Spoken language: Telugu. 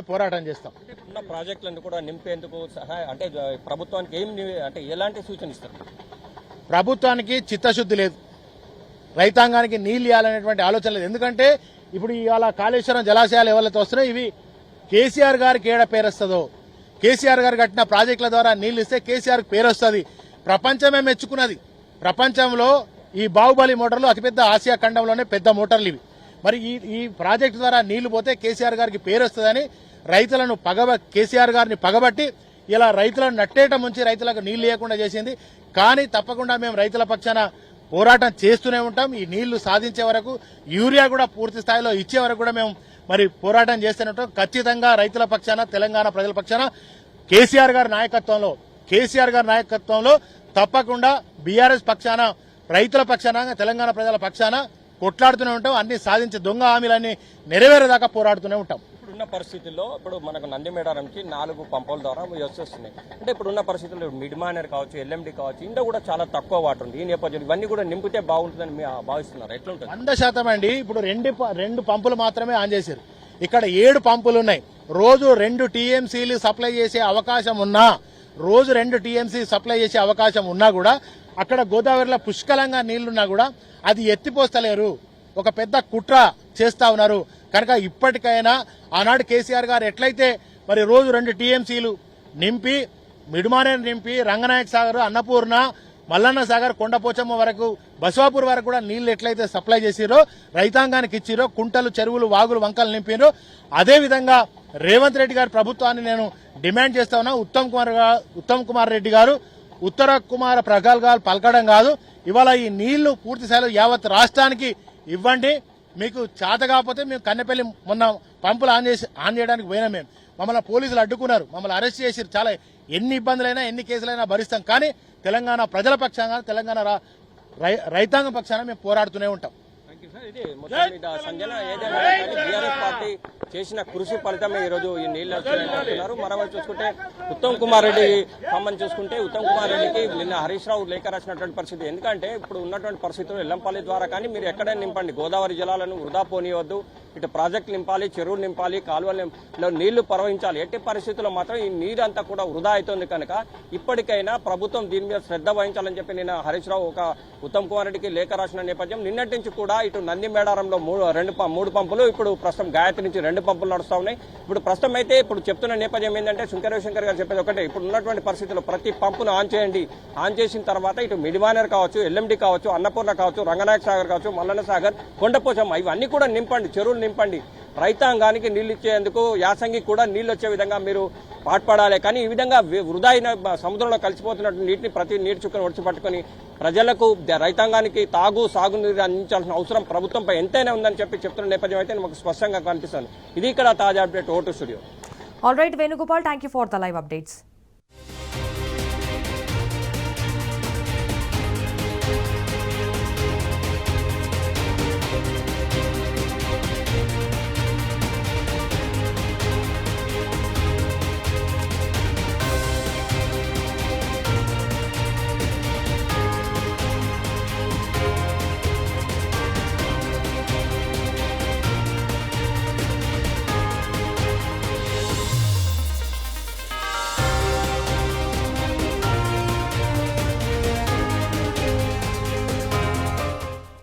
పోరాటం చేస్తాం. ఉన్న ప్రాజెక్టులను కూడా నింపేందుకు సహాయం అంటే ప్రభుత్వానికి ఏం అంటే ఎలాంటి సూచన ఇస్తారు? ప్రభుత్వానికి చిత్తశుద్ధి లేదు, రైతాంగానికి నీళ్లు ఇవ్వాలనేటువంటి ఆలోచన లేదు. ఎందుకంటే ఇప్పుడు ఇవాళ కాళేశ్వరం జలాశయాలు ఎవరైతే వస్తున్నాయో ఇవి కేసీఆర్ గారికి ఏడ పేరు వస్తుందో, కేసీఆర్ గారు కట్టిన ప్రాజెక్టుల ద్వారా నీళ్లు ఇస్తే కేసీఆర్కి పేరు వస్తుంది. ప్రపంచమే మెచ్చుకున్నది. ప్రపంచంలో ఈ బాహుబలి మోటార్లు అతిపెద్ద ఆసియా ఖండంలోనే పెద్ద మోటార్లు ఇవి. మరి ఈ ప్రాజెక్టు ద్వారా నీళ్లు పోతే కేసీఆర్ గారికి పేరు వస్తుందని రైతులను కేసీఆర్ గారిని పగబట్టి ఇలా రైతులను నట్టేట ముంచి రైతులకు నీళ్లు లేకుండా చేసింది. కానీ తప్పకుండా మేము రైతుల పక్షాన పోరాటం చేస్తూనే ఉంటాం. ఈ నీళ్లు సాధించే వరకు, యూరియా కూడా పూర్తి స్థాయిలో ఇచ్చే వరకు కూడా మేము మరి పోరాటం చేస్తూనే ఉంటాం. ఖచ్చితంగా రైతుల పక్షాన, తెలంగాణ ప్రజల పక్షాన కేసీఆర్ గారి నాయకత్వంలో తప్పకుండా బీఆర్ఎస్ పక్షాన, రైతుల పక్షాన, తెలంగాణ ప్రజల పక్షాన కొట్లాడుతూనే ఉంటాం. అన్ని సాధించే దొంగ హామీలన్నీ నెరవేరేదాకా పోరాడుతూనే ఉంటాం. ఇప్పుడున్న పరిస్థితుల్లో ఇప్పుడు మనకు నందిమేడారంకి 4 పంపుల ద్వారా వస్తున్నాయి. అంటే ఇప్పుడున్న పరిస్థితుల్లో మిడ్మానర్ కావచ్చు, ఎల్ఎండి కావచ్చు, ఇంట్లో కూడా చాలా తక్కువ వాటర్ ఉంది. ఈ నేపథ్యంలో ఇవన్నీ కూడా నింపితే బాగుంటుందని భావిస్తున్నారు. ఎట్లుంటుంది? 100% అండి. ఇప్పుడు రెండు పంపులు మాత్రమే ఆన్ చేశారు. ఇక్కడ 7 పంపులు ఉన్నాయి. రోజు 2 టీఎంసీలు సప్లై చేసే అవకాశం ఉన్నా, ఉన్నా కూడా అక్కడ గోదావరిలో పుష్కలంగా నీళ్లున్నా కూడా అది ఎత్తిపోస్తలేరు. ఒక పెద్ద కుట్ర చేస్తా ఉన్నారు. కనుక ఇప్పటికైనా ఆనాడు కేసీఆర్ గారు ఎట్లయితే మరి రోజు 2 టీఎంసీలు నింపి, మిడ్మానేర్ నింపి, రంగనాయక సాగర్, అన్నపూర్ణ, మల్లన్న సాగర్, కొండపోచమ్మ వరకు, బసవాపూర్ వరకు కూడా నీళ్లు ఎట్లయితే సప్లై చేసిరో, రైతాంగానికి ఇచ్చిరో, కుంటలు, చెరువులు, వాగులు, వంకలు నింపిరో, అదే విధంగా రేవంత్ రెడ్డి గారి ప్రభుత్వాన్ని నేను డిమాండ్ చేస్తా ఉన్నా. ఉత్తమ్ కుమార్ రెడ్డి గారు ఉత్తర కుమార ప్రగల్భాలు పలకడం కాదు, ఇవాళ ఈ నీళ్లు పూర్తి స్థాయిలో యావత్ రాష్ట్రానికి ఇవ్వండి. మీకు చేత కాకపోతే మేము కన్నెపల్లి మొన్న పంపులు ఆన్ చేయడానికి పోయినా మమ్మల్ని పోలీసులు అడ్డుకున్నారు, మమ్మల్ని అరెస్ట్ చేసి చాలా ఎన్ని ఇబ్బందులైనా, ఎన్ని కేసులైనా భరిస్తాం. కానీ తెలంగాణ ప్రజల పక్షాన, తెలంగాణ రైతాంగ పక్షాన మేము పోరాడుతూనే ఉంటాం. బీఆర్ఎస్ పార్టీ చేసిన కృషి ఫలితమే ఈ రోజు ఈ నీళ్లు వస్తున్నాయంటున్నారు. మరోవైపు చూసుకుంటే ఉత్తమ్ కుమార్ రెడ్డి సంబంధించి చూసుకుంటే ఉత్తమ్ కుమార్ రెడ్డికి నిన్న హరీష్ రావు లేఖ రాసినటువంటి పరిస్థితి. ఎందుకంటే ఇప్పుడు ఉన్నటువంటి పరిస్థితులు ఎల్లంపల్లి ద్వారా కానీ మీరు ఎక్కడైనా నింపండి, గోదావరి జలాలను వృధా పోనీయవద్దు, ఇటు ప్రాజెక్టులు నింపాలి, చెరువులు నింపాలి, కాలువల్లో నీళ్లు ప్రవహించాలి. ఎట్టి పరిస్థితుల్లో మాత్రం ఈ నీరంతా కూడా వృధా అవుతుంది. కనుక ఇప్పటికైనా ప్రభుత్వం దీని మీద శ్రద్ధ వహించాలని చెప్పి నిన్న హరీష్ రావు ఒక ఉత్తమ్ కుమార్ రెడ్డికి లేఖ రాసిన నేపథ్యం. నిన్నటి నుంచి కూడా ఇటు నంది మేడారంలో 3 పంపులు, ఇప్పుడు ప్రస్తుతం గాయత్రి నుంచి 2 పంపులు నడుస్తా ఉన్నాయి. ఇప్పుడు ప్రస్తుతం అయితే ఇప్పుడు చెప్తున్న నేపథ్యం ఏంటంటే శంకర్ గారు చెప్పేది ఒకటే, ఇప్పుడు ఉన్నటువంటి పరిస్థితుల్లో ప్రతి పంపును ఆన్ చేయండి. ఆన్ చేసిన తర్వాత ఇటు మిడ్మానర్ కావచ్చు, ఎల్ఎండి కావచ్చు, అన్నపూర్ణ కావచ్చు, రంగనాయక సాగర్ కావచ్చు, మల్లన్న సాగర్, కొండపోచమ్మ, ఇవన్నీ కూడా నింపండి, చెరువులు నింపండి. రైతాంగానికి నీళ్లు ఇచ్చేందుకు, యాసంగి కూడా నీళ్లు వచ్చే విధంగా మీరు పాటుపడాలి. కానీ ఈ విధంగా వృధా అయిన సముద్రంలో కలిసిపోతున్నట్టు నీటిని ప్రతి నీటి చుక్కను ఒడిచిపట్టుకుని ప్రజలకు, రైతాంగానికి సాగునీరు అందించాల్సిన అవసరం ప్రభుత్వంపై ఎంతైనా ఉందని చెప్తున్న నేపథ్యం అయితే మాకు స్పష్టంగా కనిపిస్తుంది. ఇది ఇక్కడ తాజా update. Vote studio. All right, Venugopal, thank you for the live updates.